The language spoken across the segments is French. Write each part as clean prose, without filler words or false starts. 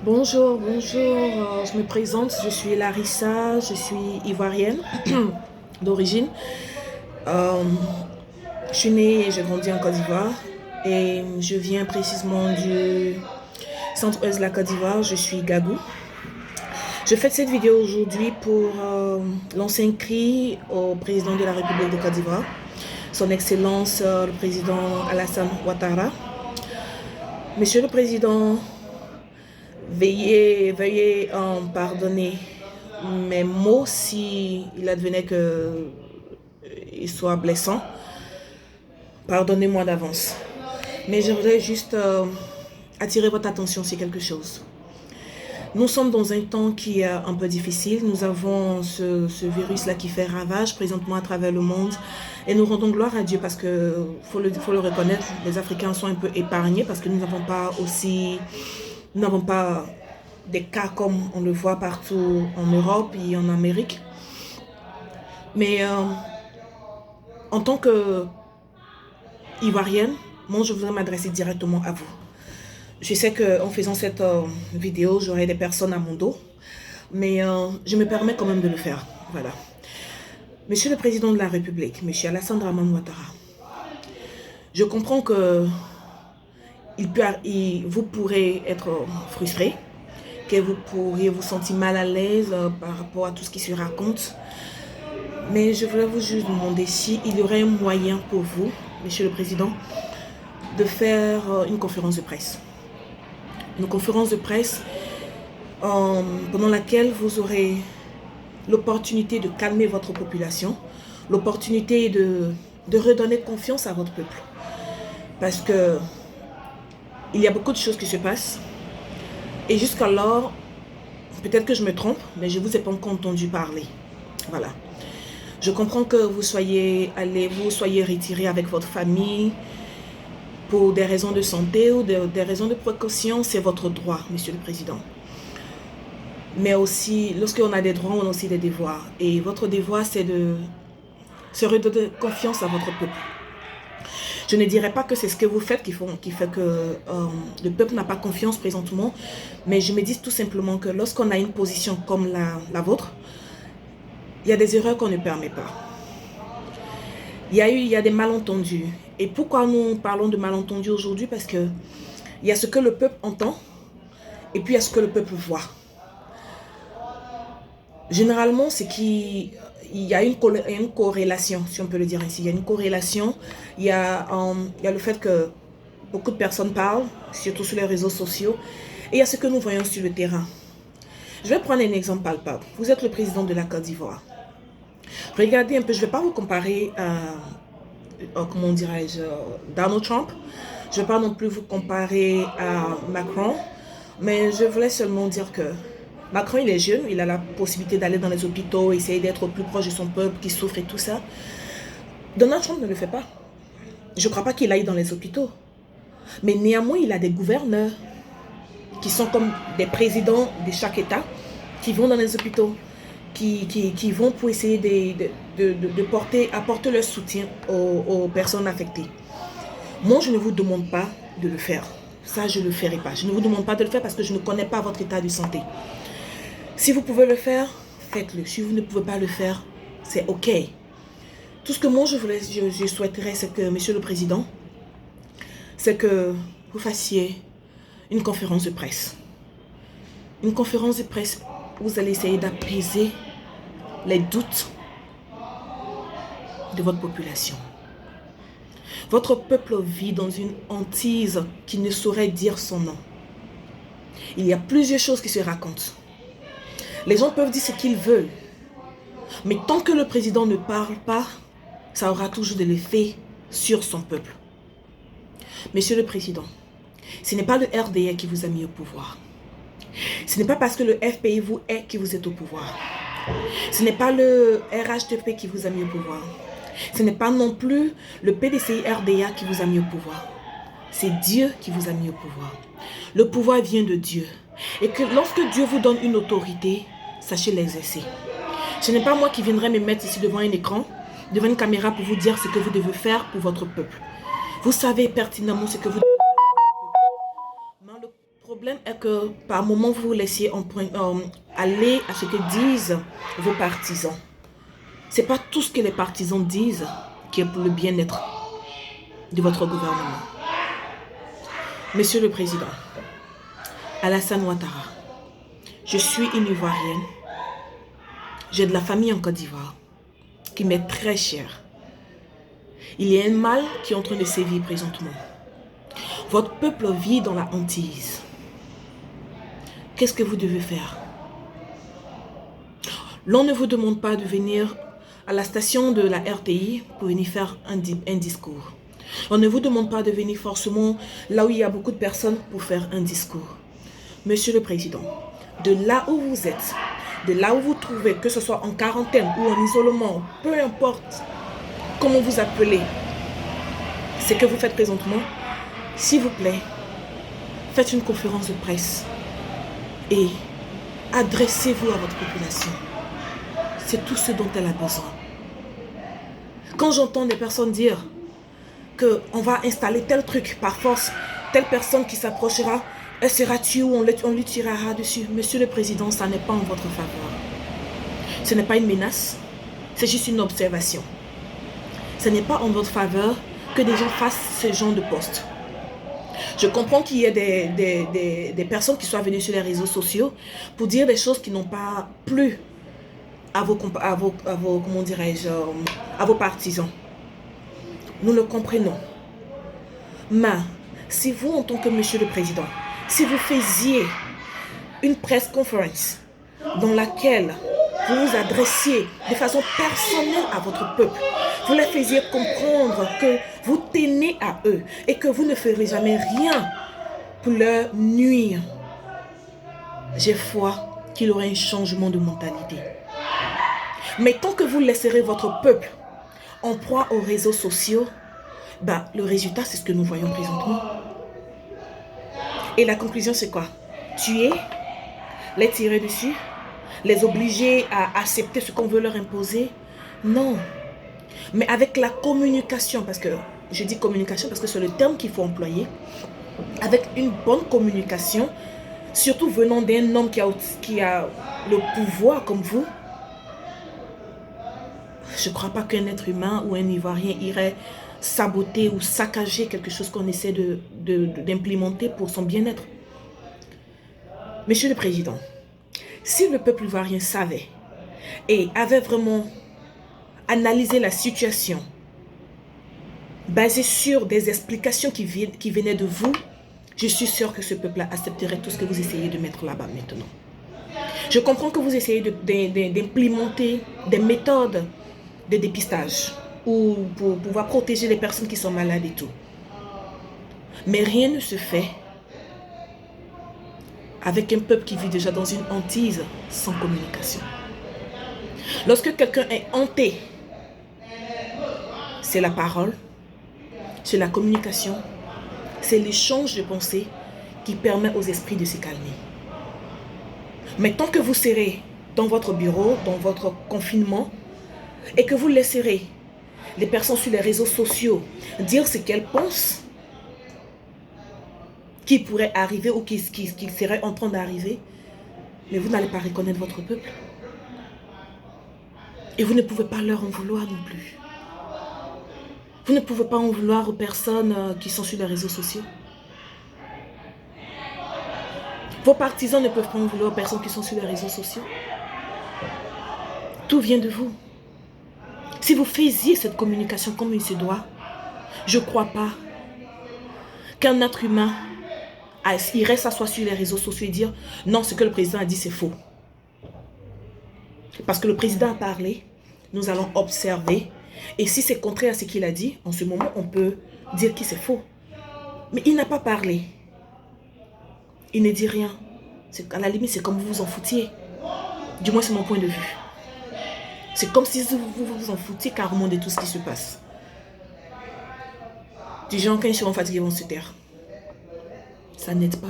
Bonjour, je me présente, je suis Larissa, je suis ivoirienne d'origine. Euh, je suis née et j'ai grandi en Côte d'Ivoire et je viens précisément du centre-ouest de la Côte d'Ivoire, je suis Gabou. Je fais cette vidéo aujourd'hui pour lancer un cri au président de la République de Côte d'Ivoire, son Excellence le président Alassane Ouattara. Monsieur le Président, veuillez pardonner mes mots si il advenait que ils soient blessants. Pardonnez-moi d'avance. Mais je voudrais juste attirer votre attention sur quelque chose. Nous sommes dans un temps qui est un peu difficile. Nous avons ce virus-là qui fait ravage présentement à travers le monde. Et nous rendons gloire à Dieu parce que, faut le reconnaître, les Africains sont un peu épargnés parce que nous n'avons pas des cas comme on le voit partout en Europe et en Amérique. Mais en tant que Ivoirienne, moi je voudrais m'adresser directement à vous. Je sais qu'en faisant cette vidéo, j'aurai des personnes à mon dos, mais je me permets quand même de le faire. Voilà. Monsieur le Président de la République, Monsieur Alassane Dramane Ouattara, je comprends que vous pourrez être frustré, que vous pourriez vous sentir mal à l'aise par rapport à tout ce qui se raconte. Mais je voulais vous juste demander s'il y aurait un moyen pour vous, Monsieur le Président, de faire une conférence de presse. Une conférence de presse pendant laquelle vous aurez l'opportunité de calmer votre population, l'opportunité de redonner confiance à votre peuple. Parce que il y a beaucoup de choses qui se passent. Et jusqu'alors, peut-être que je me trompe, mais je ne vous ai pas encore entendu parler. Voilà. Je comprends que vous soyez retiré avec votre famille pour des raisons de santé ou des raisons de précaution. C'est votre droit, Monsieur le Président. Mais aussi, lorsqu'on a des droits, on a aussi des devoirs. Et votre devoir, c'est de se redonner confiance à votre peuple. Je ne dirais pas que c'est ce que vous faites qui fait que le peuple n'a pas confiance présentement, mais je me dis tout simplement que lorsqu'on a une position comme la vôtre, il y a des erreurs qu'on ne permet pas. Il y a des malentendus. Et pourquoi nous parlons de malentendus aujourd'hui? Parce que il y a ce que le peuple entend et puis il y a ce que le peuple voit. Généralement, c'est qu'il y a une corrélation, si on peut le dire ainsi. Il y a une corrélation. Il y a le fait que beaucoup de personnes parlent, surtout sur les réseaux sociaux. Et il y a ce que nous voyons sur le terrain. Je vais prendre un exemple palpable. Vous êtes le président de la Côte d'Ivoire. Regardez un peu, je ne vais pas vous comparer à, comment dirais-je, Donald Trump. Je ne vais pas non plus vous comparer à Macron. Mais je voulais seulement dire que Macron, il est jeune, il a la possibilité d'aller dans les hôpitaux, essayer d'être au plus proche de son peuple qui souffre et tout ça. Donald Trump ne le fait pas. Je ne crois pas qu'il aille dans les hôpitaux. Mais néanmoins, il a des gouverneurs qui sont comme des présidents de chaque État qui vont dans les hôpitaux, qui vont pour essayer apporter leur soutien aux personnes affectées. Moi, je ne vous demande pas de le faire. Ça, je ne le ferai pas. Je ne vous demande pas de le faire parce que je ne connais pas votre état de santé. Si vous pouvez le faire, faites-le. Si vous ne pouvez pas le faire, c'est OK. Tout ce que moi, je souhaiterais, c'est que, Monsieur le Président, c'est que vous fassiez une conférence de presse. Une conférence de presse où vous allez essayer d'apaiser les doutes de votre population. Votre peuple vit dans une hantise qui ne saurait dire son nom. Il y a plusieurs choses qui se racontent. Les gens peuvent dire ce qu'ils veulent. Mais tant que le président ne parle pas, ça aura toujours de l'effet sur son peuple. Monsieur le Président, ce n'est pas le RDA qui vous a mis au pouvoir. Ce n'est pas parce que le FPI vous est que vous êtes au pouvoir. Ce n'est pas le RHTP qui vous a mis au pouvoir. Ce n'est pas non plus le PDCI RDA qui vous a mis au pouvoir. C'est Dieu qui vous a mis au pouvoir. Le pouvoir vient de Dieu. Et que lorsque Dieu vous donne une autorité, sachez l'exercer. Ce n'est pas moi qui viendrai me mettre ici devant un écran, devant une caméra pour vous dire ce que vous devez faire pour votre peuple. Vous savez pertinemment ce que vous devez faire pour votre peuple. Le problème est que par moment, vous vous laissez aller à ce que disent vos partisans. Ce n'est pas tout ce que les partisans disent qui est pour le bien-être de votre gouvernement. Monsieur le Président, Alassane Ouattara, je suis une Ivoirienne. J'ai de la famille en Côte d'Ivoire qui m'est très chère. Il y a un mal qui est en train de sévir présentement. Votre peuple vit dans la hantise. Qu'est-ce que vous devez faire? L'on ne vous demande pas de venir à la station de la RTI pour venir faire un discours. On ne vous demande pas de venir forcément là où il y a beaucoup de personnes pour faire un discours. Monsieur le Président, de là où vous êtes, de là où vous trouvez, que ce soit en quarantaine ou en isolement, peu importe comment vous appelez ce que vous faites présentement, s'il vous plaît, faites une conférence de presse et adressez-vous à votre population. C'est tout ce dont elle a besoin. Quand j'entends des personnes dire qu'on va installer tel truc par force, telle personne qui s'approchera, elle sera tuée ou on lui tirera dessus. Monsieur le Président, ça n'est pas en votre faveur. Ce n'est pas une menace, c'est juste une observation. Ce n'est pas en votre faveur que des gens fassent ce genre de poste. Je comprends qu'il y ait des personnes qui soient venues sur les réseaux sociaux pour dire des choses qui n'ont pas plu à vos comment dirais-je, à vos partisans. Nous le comprenons. Mais si vous, en tant que Monsieur le Président, si vous faisiez une presse conférence dans laquelle vous vous adressiez de façon personnelle à votre peuple, vous les faisiez comprendre que vous tenez à eux et que vous ne ferez jamais rien pour leur nuire, j'ai foi qu'il y aura un changement de mentalité. Mais tant que vous laisserez votre peuple en proie aux réseaux sociaux, le résultat, c'est ce que nous voyons présentement. Et la conclusion, c'est quoi? Tuer, les tirer dessus, les obliger à accepter ce qu'on veut leur imposer? Non. Mais avec la communication, parce que je dis communication parce que c'est le terme qu'il faut employer, avec une bonne communication, surtout venant d'un homme qui a le pouvoir comme vous, je ne crois pas qu'un être humain ou un Ivoirien irait saboter ou saccager quelque chose qu'on essaie d'implémenter pour son bien-être. Monsieur le Président, si le peuple ivoirien savait et avait vraiment analysé la situation basée sur des explications qui venaient de vous, je suis sûr que ce peuple accepterait tout ce que vous essayez de mettre là-bas maintenant. Je comprends que vous essayez d'implémenter des méthodes de dépistage ou pour pouvoir protéger les personnes qui sont malades et tout. Mais rien ne se fait avec un peuple qui vit déjà dans une hantise sans communication. Lorsque quelqu'un est hanté, c'est la parole, c'est la communication, c'est l'échange de pensées qui permet aux esprits de se calmer. Mais tant que vous serez dans votre bureau, dans votre confinement, et que vous laisserez les personnes sur les réseaux sociaux dire ce qu'elles pensent, qui pourrait arriver ou qui serait en train d'arriver, mais vous n'allez pas reconnaître votre peuple. Et vous ne pouvez pas leur en vouloir non plus. Vous ne pouvez pas en vouloir aux personnes qui sont sur les réseaux sociaux. Vos partisans ne peuvent pas en vouloir aux personnes qui sont sur les réseaux sociaux. Tout vient de vous. Si vous faisiez cette communication comme il se doit, je ne crois pas qu'un être humain irait s'asseoir sur les réseaux sociaux et dire non, ce que le président a dit c'est faux. Parce que le président a parlé, nous allons observer, et si c'est contraire à ce qu'il a dit, en ce moment on peut dire que c'est faux. Mais il n'a pas parlé. Il ne dit rien. À la limite, c'est comme vous vous en foutiez. Du moins, c'est mon point de vue. C'est comme si vous vous en foutiez carrément de tout ce qui se passe. Les gens, quand ils seront fatigués, vont se taire. Ça n'aide pas.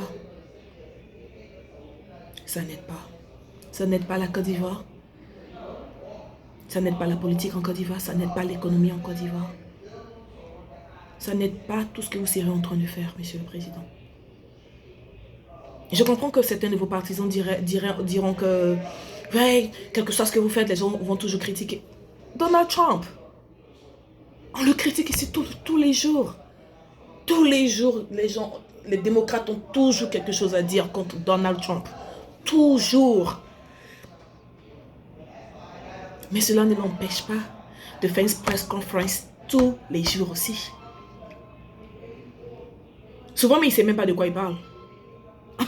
Ça n'aide pas. Ça n'aide pas la Côte d'Ivoire. Ça n'aide pas la politique en Côte d'Ivoire. Ça n'aide pas l'économie en Côte d'Ivoire. Ça n'aide pas tout ce que vous serez en train de faire, Monsieur le Président. Je comprends que certains de vos partisans diront que, ouais, quel que soit ce que vous faites, les gens vont toujours critiquer. Donald Trump, on le critique ici tous les jours. Tous les jours, les démocrates ont toujours quelque chose à dire contre Donald Trump. Toujours. Mais cela ne l'empêche pas de faire une press conference tous les jours aussi. Souvent, mais il ne sait même pas de quoi il parle.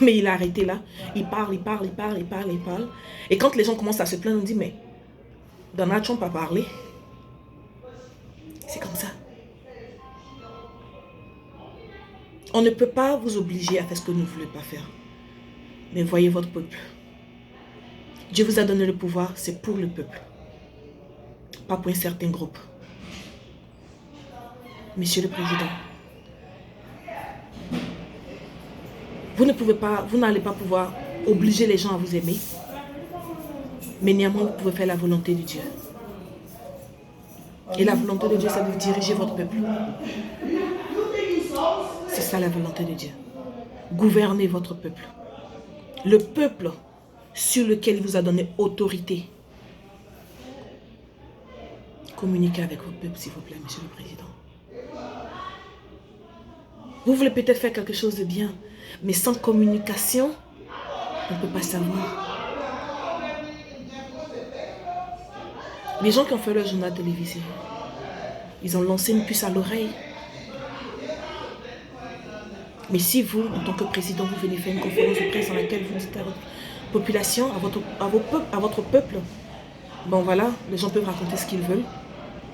Mais il a arrêté là. Il parle. Et quand les gens commencent à se plaindre, on dit, mais Donald Trump a parlé. C'est comme ça. On ne peut pas vous obliger à faire ce que vous ne voulez pas faire. Mais voyez votre peuple. Dieu vous a donné le pouvoir, c'est pour le peuple. Pas pour un certain groupe. Monsieur le Président, vous n'allez pas pouvoir obliger les gens à vous aimer. Mais néanmoins, vous pouvez faire la volonté de Dieu. Et la volonté de Dieu, c'est de diriger votre peuple. C'est ça la volonté de Dieu. Gouvernez votre peuple. Le peuple sur lequel il vous a donné autorité. Communiquez avec votre peuple, s'il vous plaît, Monsieur le Président. Vous voulez peut-être faire quelque chose de bien, mais sans communication, on ne peut pas savoir. Les gens qui ont fait leur journal télévisé, ils ont lancé une puce à l'oreille. Mais si vous, en tant que président, vous venez faire une conférence de presse dans laquelle vous dites à votre population, à votre peuple, bon voilà, les gens peuvent raconter ce qu'ils veulent.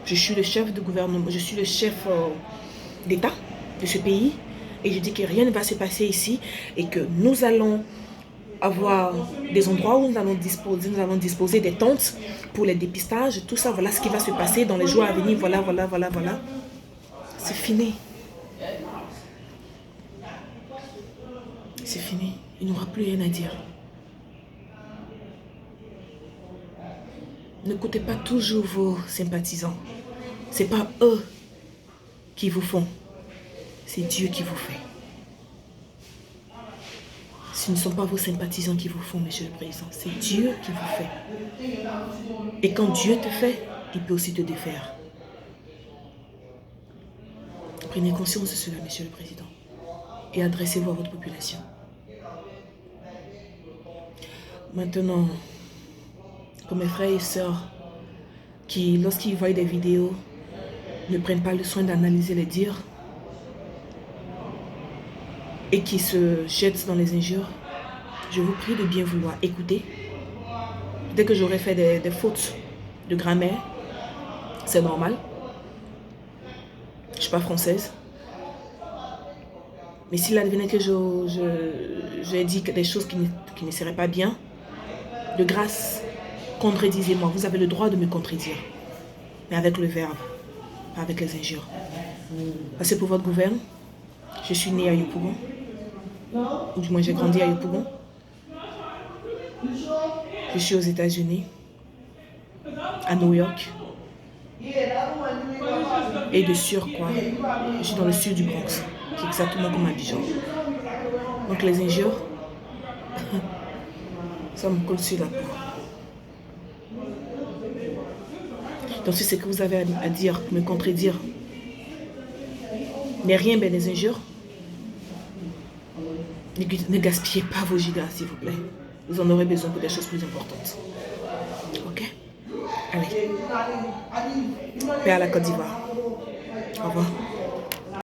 Je suis le chef de gouvernement, je suis le chef d'État de ce pays et je dis que rien ne va se passer ici et que nous allons avoir des endroits où nous allons disposer des tentes pour les dépistages, tout ça, voilà ce qui va se passer dans les jours à venir, voilà. C'est fini. C'est fini. Il n'y aura plus rien à dire. N'écoutez pas toujours vos sympathisants. Ce n'est pas eux qui vous font. C'est Dieu qui vous fait. Ce ne sont pas vos sympathisants qui vous font, Monsieur le Président. C'est Dieu qui vous fait. Et quand Dieu te fait, il peut aussi te défaire. Prenez conscience de cela, Monsieur le Président. Et adressez-vous à votre population. Maintenant, pour mes frères et sœurs qui, lorsqu'ils voient des vidéos, ne prennent pas le soin d'analyser les dires et qui se jettent dans les injures, je vous prie de bien vouloir écouter. Dès que j'aurai fait des fautes de grammaire, c'est normal. Je ne suis pas française. Mais s'il advenait que j'ai dit des choses qui ne seraient pas bien, de grâce, contredisez-moi. Vous avez le droit de me contredire. Mais avec le verbe, pas avec les injures. Parce que pour votre gouverne, je suis née à Yopougon. Ou du moins j'ai grandi à Yopougon. Je suis aux États-Unis, à New York. Et de surcroît, je suis dans le sud du Bronx, qui est exactement comme Abidjan. Donc les injures, ça me colle sur la peau. Donc si c'est ce que vous avez à dire, me contredire, n'est rien mais des injures, ne gaspillez pas vos gigas, s'il vous plaît. Vous en aurez besoin pour des choses plus importantes. Ok? Allez. Paix à la Côte d'Ivoire. Au revoir.